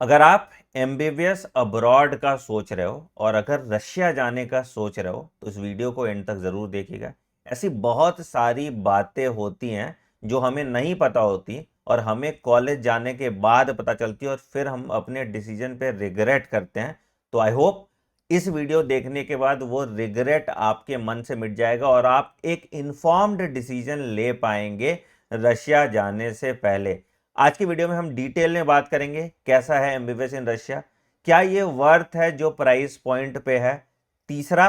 अगर आप MBBS abroad का सोच रहे हो और अगर रशिया जाने का सोच रहे हो तो इस वीडियो को एंड तक ज़रूर देखिएगा। ऐसी बहुत सारी बातें होती हैं जो हमें नहीं पता होती और हमें कॉलेज जाने के बाद पता चलती है और फिर हम अपने डिसीजन पे रिग्रेट करते हैं। तो आई होप इस वीडियो देखने के बाद वो रिग्रेट आपके मन से मिट जाएगा और आप एक इन्फॉर्म्ड डिसीजन ले पाएंगे रशिया जाने से पहले। आज की वीडियो में हम डिटेल में बात करेंगे कैसा है एमबीबीएस इन रशिया, क्या ये वर्थ है जो प्राइस पॉइंट पे है। तीसरा,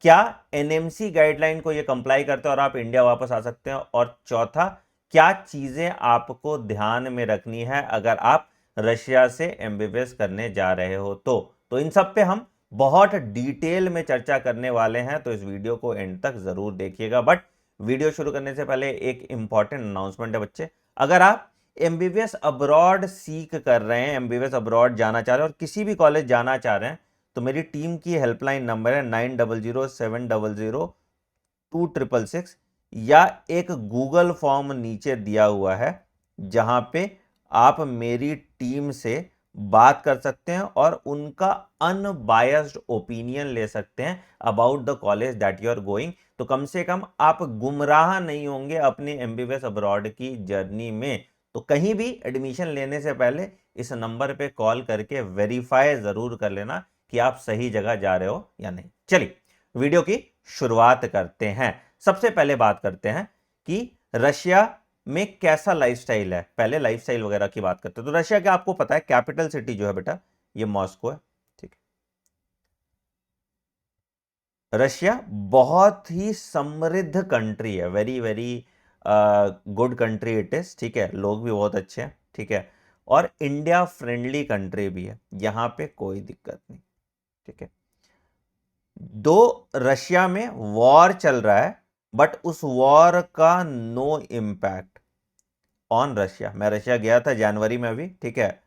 क्या एनएमसी गाइडलाइन को ये कंप्लाई करते हैं और आप इंडिया वापस आ सकते हैं। और चौथा, क्या चीजें आपको ध्यान में रखनी है अगर आप रशिया से एमबीबीएस करने जा रहे हो तो इन सब पे हम बहुत डिटेल में चर्चा करने वाले हैं, तो इस वीडियो को एंड तक जरूर देखिएगा। बट वीडियो शुरू करने से पहले एक इंपॉर्टेंट अनाउंसमेंट है बच्चे। अगर आप एमबीबीएस अब्रॉड सीख कर रहे हैं, एमबीबीएस अब्रॉड जाना चाह रहे हैं और किसी भी कॉलेज जाना चाह रहे हैं, तो मेरी टीम की हेल्पलाइन नंबर है 9007002666 या एक गूगल फॉर्म नीचे दिया हुआ है जहां पे आप मेरी टीम से बात कर सकते हैं और उनका अनबायस्ड ओपिनियन ले सकते हैं about the college that you are going. तो कम से कम आप गुमराह नहीं होंगे अपनी एमबीबीएस अब्रॉड की जर्नी में। तो कहीं भी एडमिशन लेने से पहले इस नंबर पे कॉल करके वेरीफाई जरूर कर लेना कि आप सही जगह जा रहे हो या नहीं। चलिए वीडियो की शुरुआत करते हैं। सबसे पहले बात करते हैं कि रशिया में कैसा लाइफस्टाइल है। पहले लाइफस्टाइल वगैरह की बात करते हैं तो रशिया का आपको पता है कैपिटल सिटी जो है बेटा ये मॉस्को है। ठीक है, रशिया बहुत ही समृद्ध कंट्री है, very very good country it is. ठीक है, लोग भी बहुत अच्छे हैं। ठीक है, और इंडिया फ्रेंडली कंट्री भी है, यहां पे कोई दिक्कत नहीं। ठीक है, दो रशिया में वॉर चल रहा है बट उस वॉर का नो इम्पैक्ट ऑन रशिया। मैं रशिया गया था जनवरी में भी। ठीक है,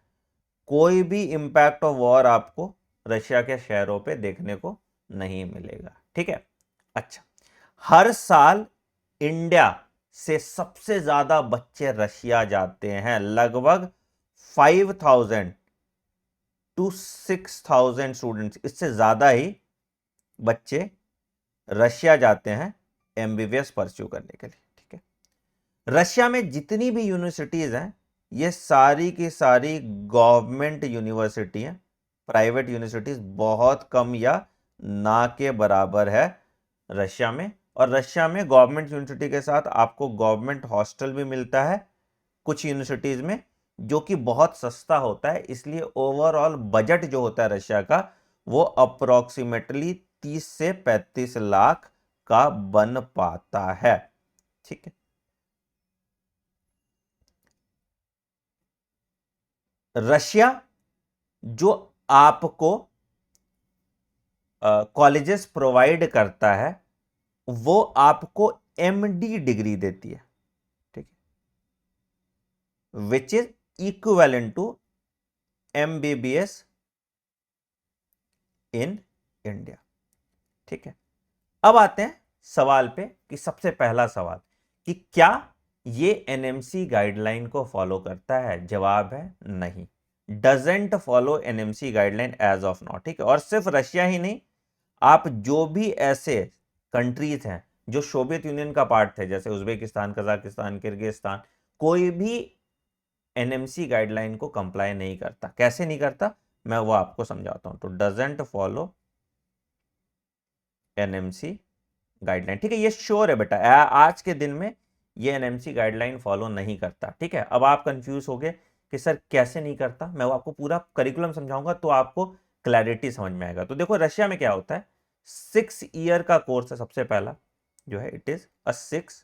कोई भी इंपैक्ट ऑफ वॉर आपको रशिया के शहरों पे देखने को नहीं मिलेगा। ठीक है, अच्छा, हर साल इंडिया से सबसे ज्यादा बच्चे रशिया जाते हैं, लगभग 5,000 to 6,000 स्टूडेंट्स, इससे ज्यादा ही बच्चे रशिया जाते हैं एमबीबीएस परस्यू करने के लिए। ठीक है, रशिया में जितनी भी यूनिवर्सिटीज हैं ये सारी की सारी गवर्नमेंट यूनिवर्सिटी हैं। प्राइवेट यूनिवर्सिटीज बहुत कम या ना के बराबर है रशिया में। और रशिया में गवर्नमेंट यूनिवर्सिटी के साथ आपको गवर्नमेंट हॉस्टल भी मिलता है कुछ यूनिवर्सिटीज में, जो कि बहुत सस्ता होता है। इसलिए ओवरऑल बजट जो होता है रशिया का वो अप्रोक्सीमेटली 30 से 35 लाख का बन पाता है। ठीक है, रशिया जो आपको कॉलेजेस प्रोवाइड करता है वो आपको एमडी डिग्री देती है। ठीक है, which is equivalent to MBBS in India. ठीक है, अब आते हैं सवाल पे कि सबसे पहला सवाल कि क्या ये एनएमसी गाइडलाइन को फॉलो करता है। जवाब है नहीं, doesn't follow NMC guideline as of now. ठीक है, और सिर्फ रशिया ही नहीं, आप जो भी ऐसे कंट्रीज हैं जो सोवियत यूनियन का पार्ट थे जैसे उज्बेकिस्तान, कजाकिस्तान, किर्गिस्तान, कोई भी एनएमसी गाइडलाइन को कंप्लाई नहीं करता। कैसे नहीं करता मैं वो आपको समझाता हूं। तो डजेंट फॉलो एनएमसी गाइडलाइन। ठीक है, ये श्योर है बेटा, आज के दिन में ये एनएमसी गाइडलाइन फॉलो नहीं करता। ठीक है, अब आप कंफ्यूज हो गए कि सर कैसे नहीं करता, मैं वो आपको पूरा करिकुलम समझाऊंगा तो आपको क्लैरिटी समझ में आएगा। तो देखो रशिया में क्या होता है, 6 ईयर का कोर्स है सबसे पहला जो है, it is a 6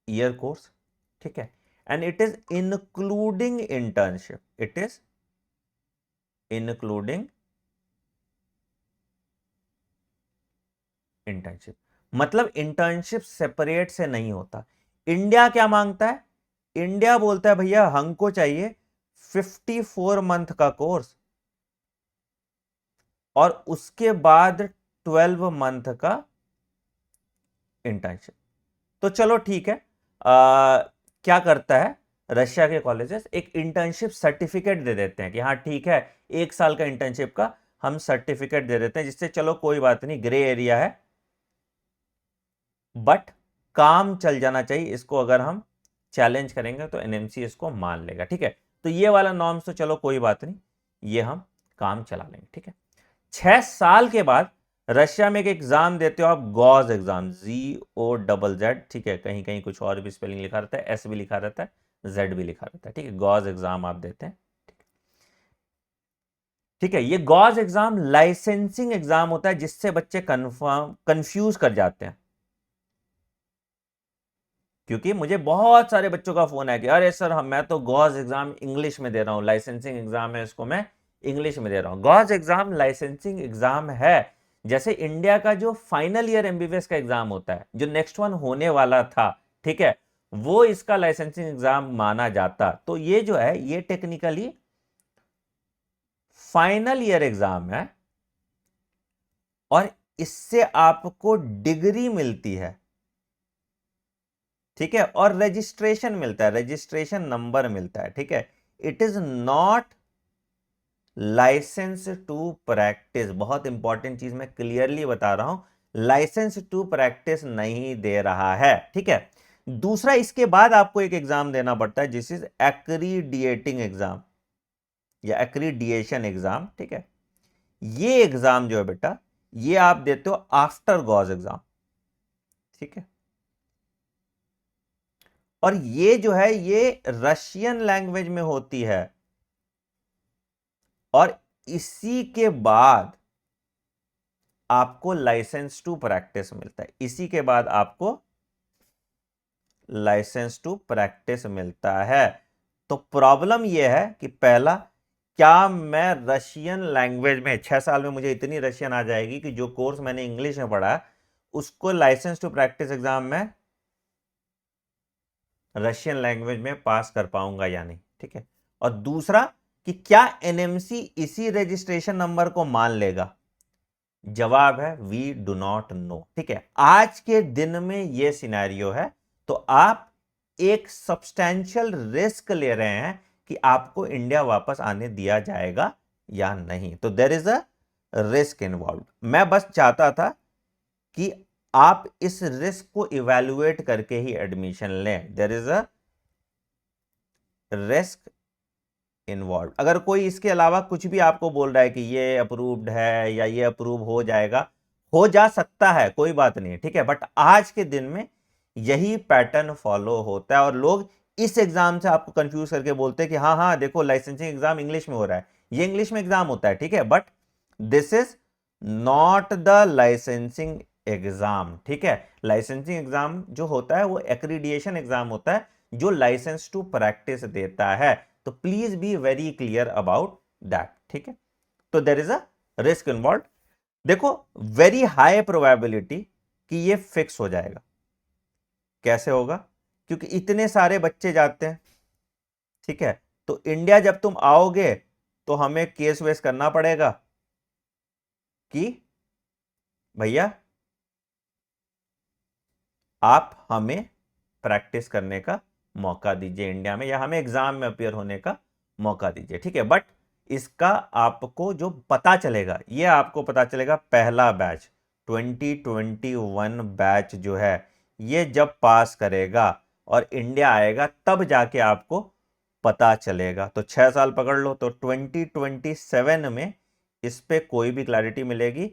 year course. ठीक है, and it is including internship, it is including internship. मतलब इंटर्नशिप सेपरेट से नहीं होता। इंडिया क्या मांगता है, इंडिया बोलता है भैया हमको चाहिए 54 मंथ का कोर्स और उसके बाद 12 मंथ का इंटर्नशिप। तो चलो ठीक है, क्या करता है रशिया के कॉलेजेस एक इंटर्नशिप सर्टिफिकेट दे देते हैं कि हाँ ठीक है, 1 साल का इंटर्नशिप का हम सर्टिफिकेट दे देते हैं, जिससे चलो कोई बात नहीं, ग्रे एरिया है, बट काम चल जाना चाहिए। इसको अगर हम चैलेंज करेंगे तो एनएमसी इसको मान लेगा, ठीक है। तो ये वाला नॉर्म्स तो चलो कोई बात नहीं, ये हम काम चला लेंगे, ठीक है। 6 साल के बाद रशिया में एक एग्जाम देते हो आप, गॉज एग्जाम, GOZZ, ठीक है। कहीं कहीं कुछ और भी स्पेलिंग लिखा रहता है, S भी लिखा रहता है, Z भी लिखा रहता है, ठीक है। गॉज एग्जाम आप देते हैं, ठीक है। ये गॉज एग्जाम लाइसेंसिंग एग्जाम होता है, जिससे बच्चे कंफ्यूज कर जाते हैं, क्योंकि मुझे बहुत सारे बच्चों का फोन है कि अरे सर मैं तो गॉज एग्जाम इंग्लिश में दे रहा हूं, लाइसेंसिंग एग्जाम है, इसको मैं इंग्लिश में दे रहा हूं। गॉज एग्जाम लाइसेंसिंग एग्जाम है, जैसे इंडिया का जो फाइनल ईयर MBBS का एग्जाम होता है, जो नेक्स्ट वन होने वाला था, ठीक है, वो इसका लाइसेंसिंग एग्जाम माना जाता। तो ये जो है ये टेक्निकली फाइनल ईयर एग्जाम है, और इससे आपको डिग्री मिलती है, ठीक है, और रजिस्ट्रेशन मिलता है, रजिस्ट्रेशन नंबर मिलता है, ठीक है। It is not license to practice, बहुत इंपॉर्टेंट चीज मैं क्लियरली बता रहा हूं, लाइसेंस टू प्रैक्टिस नहीं दे रहा है, ठीक है। दूसरा, इसके बाद आपको एक एग्जाम देना पड़ता है, जिस इज एक्रीडिएटिंग एग्जाम या एक्रीडिएशन एग्जाम, ठीक है। ये एग्जाम जो है बेटा, ये आप देते हो आफ्टर गॉज एग्जाम, ठीक है। और ये जो है ये रशियन लैंग्वेज में होती है, और इसी के बाद आपको लाइसेंस टू प्रैक्टिस मिलता है, इसी के बाद आपको लाइसेंस टू प्रैक्टिस मिलता है। तो प्रॉब्लम यह है कि पहला, क्या मैं रशियन लैंग्वेज में 6 साल में मुझे इतनी रशियन आ जाएगी कि जो कोर्स मैंने इंग्लिश में पढ़ा उसको लाइसेंस टू प्रैक्टिस एग्जाम में रशियन लैंग्वेज में पास कर पाऊंगा या नहीं, ठीक है। और दूसरा कि क्या एनएमसी इसी रजिस्ट्रेशन नंबर को मान लेगा? जवाब है वी डू नॉट नो, ठीक है। आज के दिन में यह सिनेरियो है, तो आप एक सब्सटैंशियल रिस्क ले रहे हैं कि आपको इंडिया वापस आने दिया जाएगा या नहीं। तो there is a risk involve. मैं बस चाहता था कि आप इस रिस्क को इवैल्यूएट करके ही एडमिशन लें। There is a risk involve. अगर कोई इसके अलावा कुछ भी आपको बोल रहा है कि ये अप्रूव्ड है या ये अप्रूव हो जाएगा, हो जा सकता है, कोई बात नहीं, ठीक है, बट आज के दिन में यही पैटर्न फॉलो होता है। और लोग इस एग्जाम से आपको कंफ्यूज करके बोलते हैं कि हाँ हाँ देखो लाइसेंसिंग एग्जाम इंग्लिश में हो रहा है, ये इंग्लिश में एग्जाम होता है, ठीक है, but this is not the licensing exam, ठीक है। लाइसेंसिंग एग्जाम जो होता है वो एक्रीडिएशन एग्जाम होता है, जो लाइसेंस टू प्रैक्टिस देता है। तो please be very clear about that, ठीक है। तो there is a risk involve. देखो, वेरी हाई प्रोबेबिलिटी कि ये फिक्स हो जाएगा। कैसे होगा? क्योंकि इतने सारे बच्चे जाते हैं, ठीक है। तो इंडिया जब तुम आओगे तो हमें केस वेस करना पड़ेगा कि भैया आप हमें प्रैक्टिस करने का मौका दीजिए इंडिया में, या हमें एग्जाम में अपियर होने का मौका दीजिए, ठीक है। बट इसका आपको जो पता चलेगा, ये आपको पता चलेगा पहला बैच 2021 बैच जो है, ये जब पास करेगा और इंडिया आएगा तब जाके आपको पता चलेगा। तो 6 साल पकड़ लो, तो 2027 में इस पे कोई भी क्लैरिटी मिलेगी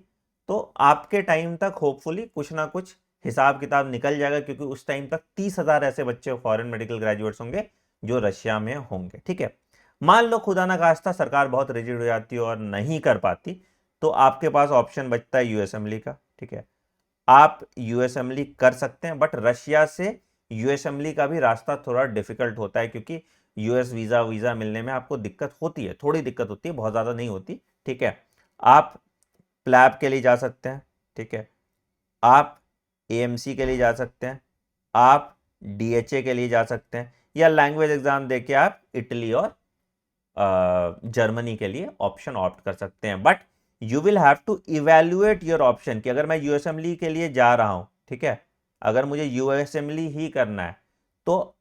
तो आपके टाइम तक होपफुली कुछ ना कुछ हिसाब किताब निकल जाएगा, क्योंकि उस टाइम तक 30,000 ऐसे बच्चे फॉरेन मेडिकल ग्रेजुएट्स होंगे जो रशिया में होंगे, ठीक है। मान लो खुदा ना खास्ता सरकार बहुत रिजिड हो जाती है और नहीं कर पाती, तो आपके पास ऑप्शन बचता है यूएसएमएलई का, ठीक है। आप यूएसएमएलई कर सकते हैं, बट रशिया से यूएसएमएलई का भी रास्ता थोड़ा डिफिकल्ट होता है, क्योंकि यूएस वीजा मिलने में आपको दिक्कत होती है, थोड़ी दिक्कत होती है, बहुत ज्यादा नहीं होती, ठीक है। आप प्लैब के लिए जा सकते हैं, ठीक है। आप एएमसी के लिए जा सकते हैं, आप डीएचए के लिए जा सकते हैं, या लैंग्वेज एग्जाम देके आप इटली और जर्मनी के लिए ऑप्शन ऑप्ट कर सकते हैं। But you will have to evaluate your option कि अगर मैं यूएसएमएलई के लिए जा रहा हूं, ठीक है, अगर मुझे यूएसएमएलई ही करना है, तो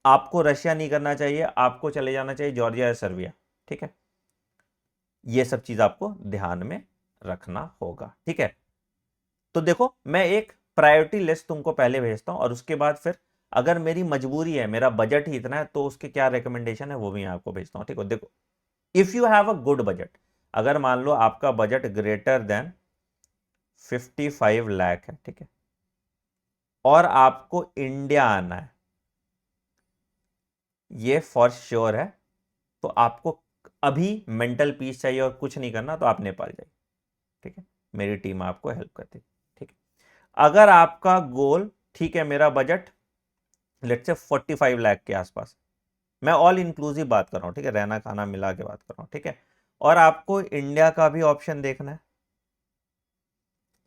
आपको रशिया नहीं करना चाहिए, आपको चले जाना चाहिए जॉर्जिया या सर्बिया। ठीक है, ये सब चीज आपको ध्यान में रखना होगा। ठीक है, तो देखो मैं एक प्रायोरिटी लिस्ट तुमको पहले भेजता हूं और उसके बाद फिर अगर मेरी मजबूरी है, मेरा बजट ही इतना है, तो उसके क्या रिकमेंडेशन है वो भी आपको भेजता हूं। ठीक है, देखो if you have a good budget, अगर मान लो आपका बजट ग्रेटर देन 55 लाख है, ठीक है, और आपको इंडिया आना है, ये फॉर श्योर है, तो आपको अभी मेंटल पीस चाहिए और कुछ नहीं करना, तो आप नेपाल जाइए। ठीक है, मेरी टीम आपको हेल्प करती है। ठीक है, अगर आपका गोल, ठीक है, मेरा बजट लेट्स से 45 लाख के आसपास, मैं ऑल इंक्लूसिव बात कर रहा हूं, ठीक है, रहना खाना मिला के बात कर रहा हूं, ठीक है, और आपको इंडिया का भी ऑप्शन देखना है,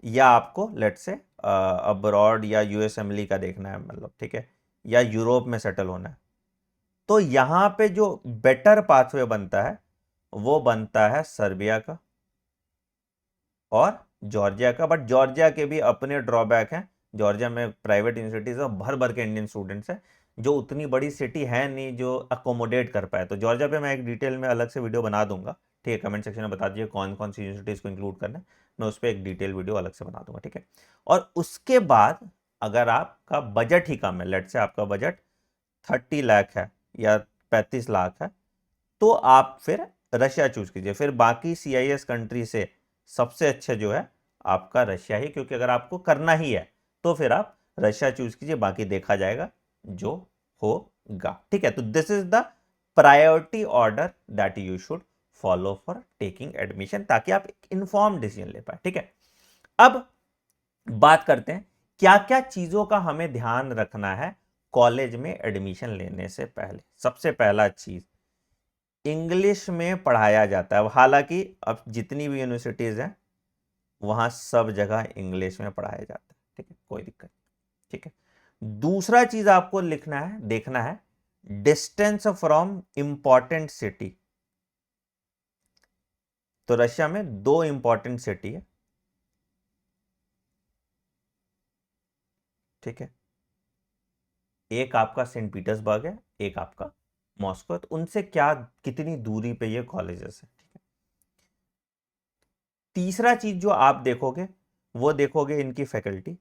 या आपको लेट्स से अब्रॉड या यूएसएमएल का देखना है, मतलब ठीक है, या यूरोप में सेटल होना है, तो यहां पे जो बेटर पाथवे बनता है वो बनता है सर्बिया का और जॉर्जिया का। बट जॉर्जिया के भी अपने ड्रॉबैक हैं। जॉर्जिया में प्राइवेट यूनिवर्सिटीज भर भर के इंडियन स्टूडेंट्स हैं, जो उतनी बड़ी सिटी है नहीं जो अकोमोडेट कर पाए। तो जॉर्जिया पे मैं एक डिटेल में अलग से वीडियो बना दूंगा। ठीक है, कमेंट सेक्शन में बता दीजिए कौन कौन सी यूनिवर्सिटीज को इंक्लूड करना है, मैं उस पर एक डिटेल वीडियो अलग से बना दूंगा। ठीक है, और उसके बाद अगर आपका बजट ही कम है, लेट से आपका बजट 30 लाख है या 35 लाख है, तो आप फिर रशिया चूज कीजिए। फिर बाकी CIS कंट्री से सबसे अच्छा जो है आपका रशिया ही, क्योंकि अगर आपको करना ही है तो फिर आप रशिया चूज कीजिए, बाकी देखा जाएगा जो होगा। ठीक है, तो this is the priority order that you should follow for taking admission, ताकि आप इंफॉर्म डिसीजन ले पाए। ठीक है, अब बात करते हैं क्या क्या चीजों का हमें ध्यान रखना है कॉलेज में एडमिशन लेने से पहले। सबसे पहला चीज, इंग्लिश में पढ़ाया जाता है। हालांकि अब जितनी भी यूनिवर्सिटीज हैं वहां सब जगह इंग्लिश में पढ़ाया जाता है। ठीक है, कोई दिक्कत नहीं। ठीक है, दूसरा चीज आपको लिखना है, देखना है डिस्टेंस फ्रॉम इंपॉर्टेंट सिटी। तो रशिया में 2 इंपॉर्टेंट सिटी है। ठीक है, एक आपका सेंट पीटर्सबर्ग है, एक आपका मॉस्को है। तो उनसे क्या, कितनी दूरी पे ये कॉलेजेस है। ठीक है, तीसरा चीज जो आप देखोगे वो देखोगे इनकी फैकल्टी।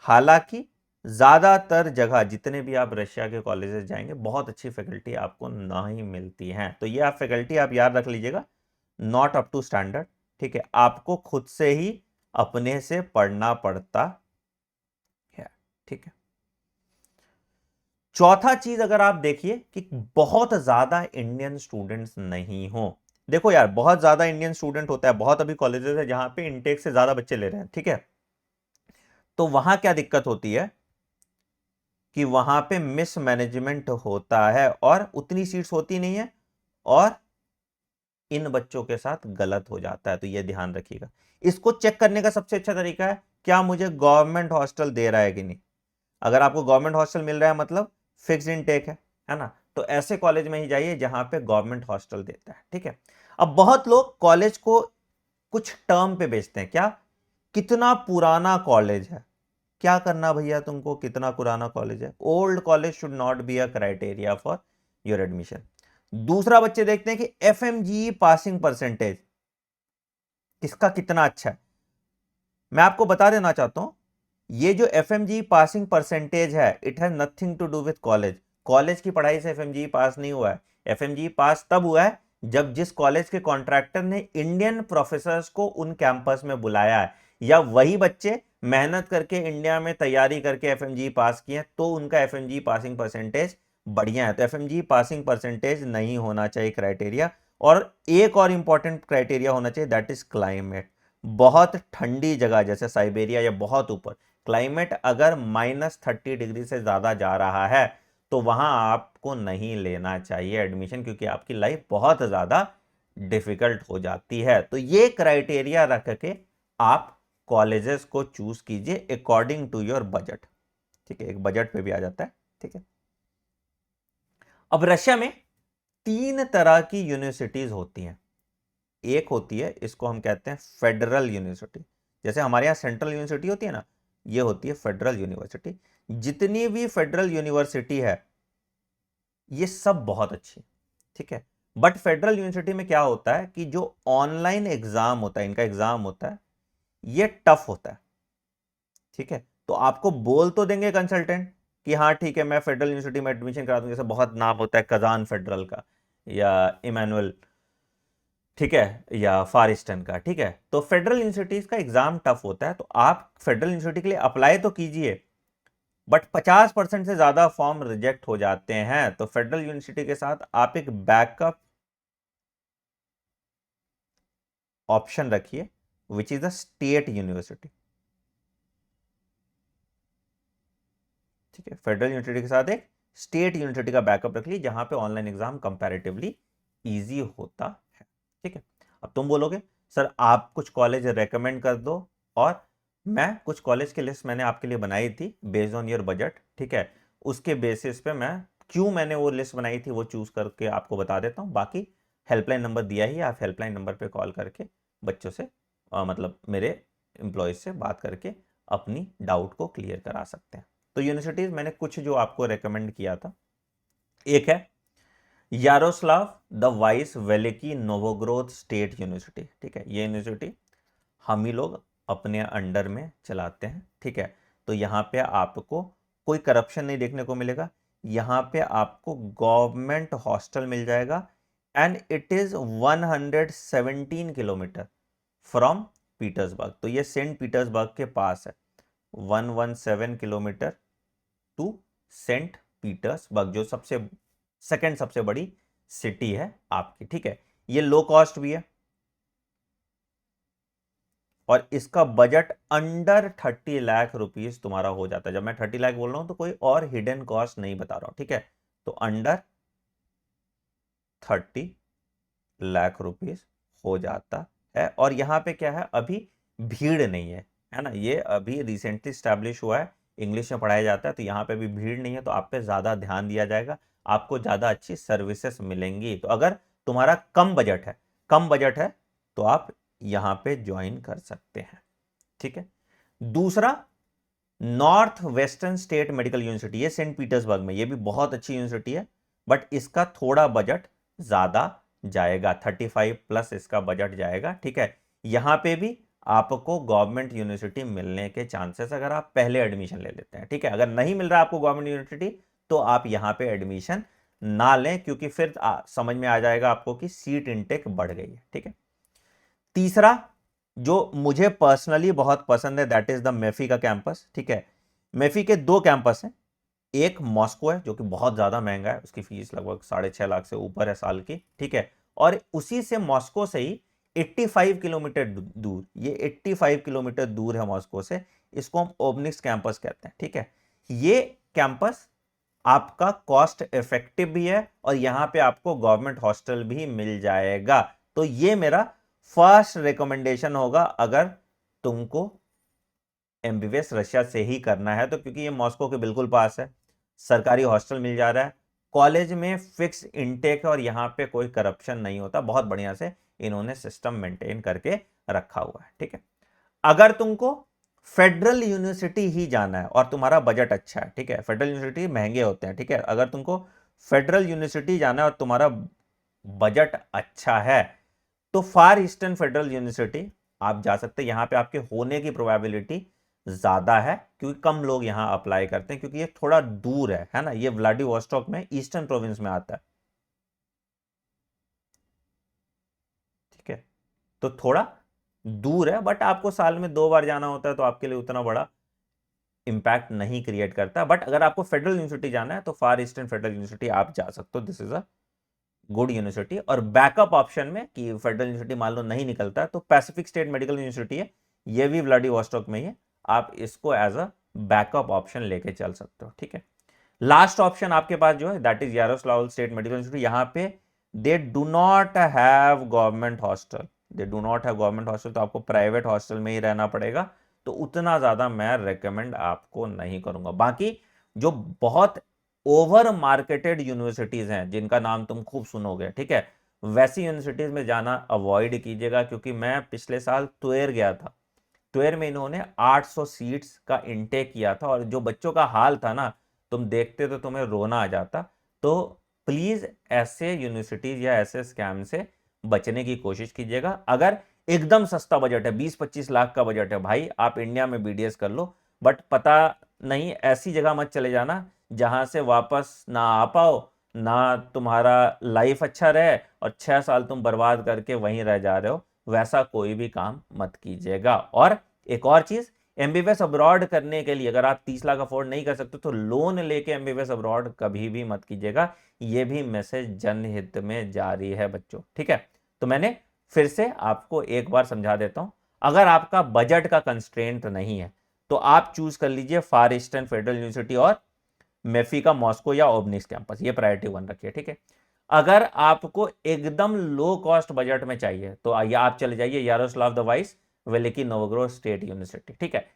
हालांकि ज्यादातर जगह जितने भी आप रशिया के कॉलेजेस जाएंगे बहुत अच्छी फैकल्टी आपको नहीं मिलती हैं। तो ये आप फैकल्टी आप याद रख लीजिएगा, नॉट अप टू स्टैंडर्ड। ठीक है, आपको खुद से ही अपने से पढ़ना पड़ता है। ठीक है, चौथा चीज अगर आप देखिए कि बहुत ज्यादा इंडियन स्टूडेंट्स नहीं हो। देखो यार, बहुत ज्यादा इंडियन स्टूडेंट होता है, बहुत अभी कॉलेजेस है जहां पे इनटेक से ज्यादा बच्चे ले रहे हैं। ठीक है, तो वहां क्या दिक्कत होती है कि वहां पे मिसमैनेजमेंट होता है और उतनी सीट्स होती नहीं है, और इन बच्चों के साथ गलत हो जाता है। तो ये ध्यान रखिएगा। इसको चेक करने का सबसे अच्छा तरीका है, क्या मुझे गवर्नमेंट हॉस्टल दे रहा है कि नहीं। अगर आपको गवर्नमेंट हॉस्टल मिल रहा है मतलब फिक्स इनटेक है ना, तो ऐसे कॉलेज में ही जाइए जहां पे गवर्नमेंट हॉस्टल देता है। ठीक है, अब बहुत लोग कॉलेज को कुछ टर्म पे बेचते हैं, क्या, कितना पुराना कॉलेज है। क्या करना भैया तुमको, कितना पुराना कॉलेज है। Old college should not be a criteria for your admission. दूसरा, बच्चे देखते हैं कि FMGE पासिंग परसेंटेज किसका कितना अच्छा है। मैं आपको बता देना चाहता हूं, ये जो FMGE पासिंग परसेंटेज है, it has nothing to do with college. College की पढ़ाई से FMGE पास नहीं हुआ है। FMGE पास तब हुआ है जब जिस कॉलेज के कॉन्ट्रैक्टर ने इंडियन प्रोफेसर्स को उन कैंपस में बुलाया है, या वही बच्चे मेहनत करके इंडिया में तैयारी करके FMGE पास किए, तो उनका FMGE पासिंग परसेंटेज बढ़िया है। तो FMGE पासिंग परसेंटेज नहीं होना चाहिए क्राइटेरिया। और एक और इंपॉर्टेंट क्राइटेरिया होना चाहिए, दैट इज क्लाइमेट। बहुत ठंडी जगह जैसे साइबेरिया या बहुत ऊपर, क्लाइमेट अगर -30 डिग्री से ज्यादा जा रहा है तो वहां आपको नहीं लेना चाहिए एडमिशन, क्योंकि आपकी लाइफ बहुत ज्यादा डिफिकल्ट हो जाती है। तो ये क्राइटेरिया रख के आप कॉलेजेस को चूज कीजिए अकॉर्डिंग टू योर बजट। ठीक है, एक बजट पे भी आ जाता है। ठीक है, अब रशिया में 3 तरह की यूनिवर्सिटीज होती हैं। एक होती है, इसको हम कहते हैं फेडरल यूनिवर्सिटी। जैसे हमारे यहाँ सेंट्रल यूनिवर्सिटी होती है ना, ये होती है फेडरल यूनिवर्सिटी। जितनी भी फेडरल यूनिवर्सिटी है ये सब बहुत अच्छी, ठीक है। बट फेडरल यूनिवर्सिटी में क्या होता है कि जो ऑनलाइन एग्जाम होता है, इनका एग्जाम होता है, ये टफ होता है, ठीक है। तो आपको बोल तो देंगे कंसल्टेंट कि हाँ ठीक है मैं फेडरल यूनिवर्सिटी में एडमिशन करा दूंगा, जैसे बहुत नाम होता है कजान फेडरल का या इमानुअल, ठीक है, या फार ईस्टर्न का, ठीक है। तो फेडरल यूनिवर्सिटीज का एग्जाम टफ होता है, तो आप फेडरल यूनिवर्सिटी के लिए अप्लाई तो कीजिए, बट 50% से ज्यादा फॉर्म रिजेक्ट हो जाते हैं। तो फेडरल यूनिवर्सिटी के साथ आप एक बैकअप ऑप्शन रखिए, which is the state University, ठीक है। फेडरल यूनिवर्सिटी के साथ एक स्टेट यूनिवर्सिटी का बैकअप रख लीजिए, जहां पे ऑनलाइन एग्जाम कंपैरेटिवली इजी होता है, ठीक है। अब तुम बोलोगे सर आप कुछ कॉलेज रेकमेंड कर दो, और मैं कुछ कॉलेज की लिस्ट मैंने आपके लिए बनाई थी बेस्ड ऑन योर बजट, ठीक है। उसके बेसिस पे मैं क्यों मैंने वो लिस्ट बनाई थी वो चूज करके आपको बता देता हूं। बाकी हेल्पलाइन नंबर दिया ही, आप हेल्पलाइन नंबर पे कॉल करके बच्चों से मतलब मेरे एम्प्लॉयज से बात करके अपनी डाउट को क्लियर करा सकते हैं। तो यूनिवर्सिटीज मैंने कुछ जो आपको रेकमेंड किया था, एक है Yaroslav the Wise Veliky Novgorod State University, ठीक है। ये यूनिवर्सिटी हम ही लोग अपने अंडर में चलाते हैं, ठीक है। तो यहाँ पे आपको कोई करप्शन नहीं देखने को मिलेगा, यहाँ पे आपको गवर्नमेंट हॉस्टल मिल जाएगा, and it is 117 kilometre from Petersburg. तो ये सेंट पीटर्सबर्ग के पास है, 117 किलोमीटर टू सेंट पीटर्सबर्ग, जो सेकंड सबसे बड़ी सिटी है आपकी, ठीक है। ये लो कॉस्ट भी है, और इसका बजट अंडर 30 लाख रुपीस तुम्हारा हो जाता है। जब मैं 30 लाख बोल रहा हूं तो कोई और हिडन कॉस्ट नहीं बता रहा हूं, ठीक है। तो अंडर 30 लाख रुपीस हो जाता है। और यहां पे क्या है, अभी भीड़ नहीं है ना, ये अभी रिसेंटली स्टैब्लिश हुआ है, इंग्लिश में पढ़ाया जाता है, तो यहाँ पे भी भीड़ नहीं है, तो आप पे ज्यादा ध्यान दिया जाएगा, आपको ज्यादा अच्छी सर्विसेज मिलेंगी। तो अगर तुम्हारा कम बजट है तो आप यहां पे ज्वाइन कर सकते हैं, ठीक है। दूसरा, north western state medical university है सेंट पीटर्सबर्ग में, ये भी बहुत अच्छी यूनिवर्सिटी है, बट इसका थोड़ा बजट ज्यादा जाएगा, 35 प्लस इसका बजट जाएगा, ठीक है। यहां पे भी आपको गवर्नमेंट यूनिवर्सिटी मिलने के चांसेस, अगर आप पहले एडमिशन ले लेते हैं, ठीक है। अगर नहीं मिल रहा आपको गवर्नमेंट यूनिवर्सिटी तो आप यहां पे एडमिशन ना लें, क्योंकि फिर समझ में आ जाएगा आपको कि सीट इनटेक बढ़ गई है, ठीक है। तीसरा जो मुझे पर्सनली बहुत पसंद है, दैट इज द मेफी का कैंपस, ठीक है। मेफी के दो कैंपस हैं, एक मॉस्को है जो कि बहुत ज्यादा महंगा है, उसकी फीस लगभग 6.5 लाख से ऊपर है साल की, ठीक है। और उसी से मॉस्को से ही 85 किलोमीटर दूर, ये 85 किलोमीटर दूर है मॉस्को से, इसको हम ओबनिक्स कैंपस कहते हैं, ठीक है। ये कैंपस आपका कॉस्ट इफेक्टिव भी है, और यहां पे आपको गवर्नमेंट हॉस्टल भी मिल जाएगा। तो ये मेरा फर्स्ट रिकमेंडेशन होगा अगर तुमको एमबीबीएस रशिया से ही करना है तो, क्योंकि ये मॉस्को के बिल्कुल पास है, सरकारी हॉस्टल मिल जा रहा है, कॉलेज में फिक्स इनटेक है, और यहां पे कोई करप्शन नहीं होता, बहुत बढ़िया से इन्होंने सिस्टम मेंटेन करके रखा हुआ है, ठीक है। अगर तुमको फेडरल यूनिवर्सिटी ही जाना है और तुम्हारा बजट अच्छा है, ठीक है, फेडरल यूनिवर्सिटी महंगे होते हैं, ठीक है, अगर तुमको फेडरल यूनिवर्सिटी जाना है और तुम्हारा बजट अच्छा है तो फार ईस्टर्न फेडरल यूनिवर्सिटी आप जा सकते हैं। यहां पे आपके होने की प्रोबेबिलिटी ज्यादा है, क्योंकि कम लोग यहां अप्लाई करते हैं, क्योंकि ये थोड़ा दूर है ना, ये व्लादिवोस्टॉक में ईस्टर्न प्रोविंस में आता है, ठीक है। तो थोड़ा दूर है, बट आपको साल में 2 बार जाना होता है, तो आपके लिए उतना बड़ा इंपैक्ट नहीं क्रिएट करता। बट अगर आपको फेडरल यूनिवर्सिटी जाना है तो फार ईस्टर्न फेडरल यूनिवर्सिटी आप जा सकते हो, this is a good university. और बैकअप ऑप्शन में कि फेडरल यूनिवर्सिटी मान लो नहीं निकलता है तो पैसिफिक स्टेट मेडिकल यूनिवर्सिटी है, ये भी व्लादिवोस्टॉक में ही है, आप इसको एज अ बैकअप ऑप्शन लेके चल सकते हो, ठीक है। लास्ट ऑप्शन आपके पास जो है that is Yaroslavl state medical university, यहां पे they do not have government hostel, तो आपको प्राइवेट हॉस्टल में ही रहना पड़ेगा, तो उतना ज्यादा मैं रेकमेंड आपको नहीं करूंगा। बाकी जो बहुत ओवर मार्केटेड यूनिवर्सिटीज हैं जिनका नाम तुम खूब सुनोगे, ठीक है, वैसी यूनिवर्सिटीज में जाना अवॉइड कीजिएगा, क्योंकि मैं पिछले साल ट्वेर गया था, ट्वेर में इन्होंने 800 सीट्स का इनटेक किया था, और जो बच्चों का हाल था ना, तुम देखते तो तुम्हें रोना आ जाता। तो प्लीज ऐसे यूनिवर्सिटीज या ऐसे स्कैम से बचने की कोशिश कीजिएगा। अगर एकदम सस्ता बजट है, 20-25 लाख का बजट है, भाई आप इंडिया में बीडीएस कर लो, बट पता नहीं ऐसी जगह मत चले जाना जहां से वापस ना आ पाओ, ना तुम्हारा लाइफ अच्छा रहे और 6 साल तुम बर्बाद करके वहीं रह जा रहे हो। वैसा कोई भी काम मत कीजिएगा। और एक और चीज, एमबीबीएस अब्रॉड करने के लिए अगर आप 30 लाख अफोर्ड नहीं कर सकते तो लोन लेके एमबीबीएस अब्रॉड कभी भी मत कीजिएगा। ये भी मैसेज जनहित में जारी है बच्चों, ठीक है। तो मैंने फिर से आपको एक बार समझा देता हूं, अगर आपका बजट का कंस्ट्रेंट नहीं है तो आप चूज कर लीजिए फार ईस्टर्न फेडरल यूनिवर्सिटी और मेफी का मॉस्को या ओबनिस कैंपस, ये प्रायोरिटी 1 रखिए, ठीक है। अगर आपको एकदम लो कॉस्ट बजट में चाहिए तो आप चले जाइए Yaroslav the Wise Veliky Novgorod State University, ठीक है।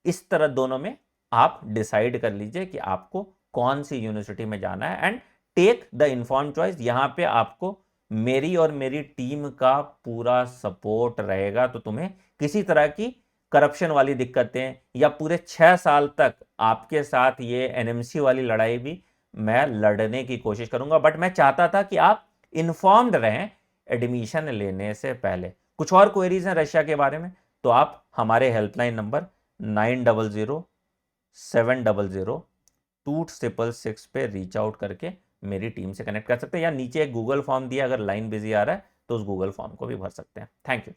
इस तरह दोनों में आप डिसाइड कर लीजिए कि आपको कौन सी यूनिवर्सिटी में जाना है and take the inform choice. यहां पे आपको मेरी और मेरी टीम का पूरा सपोर्ट रहेगा, तो तुम्हें किसी तरह की करप्शन वाली दिक्कतें या पूरे 6 साल तक आपके साथ ये एनएमसी वाली लड़ाई भी मैं लड़ने की कोशिश करूंगा। बट मैं चाहता था कि आप इंफॉर्म्ड रहें एडमिशन लेने से पहले। कुछ और क्वेरीज हैं रशिया के बारे में तो आप हमारे हेल्पलाइन नंबर 9007002666 पे रीच आउट करके मेरी टीम से कनेक्ट कर सकते हैं, या नीचे एक गूगल फॉर्म दिया, अगर लाइन बिजी आ रहा है तो उस गूगल फॉर्म को भी भर सकते हैं। Thank you.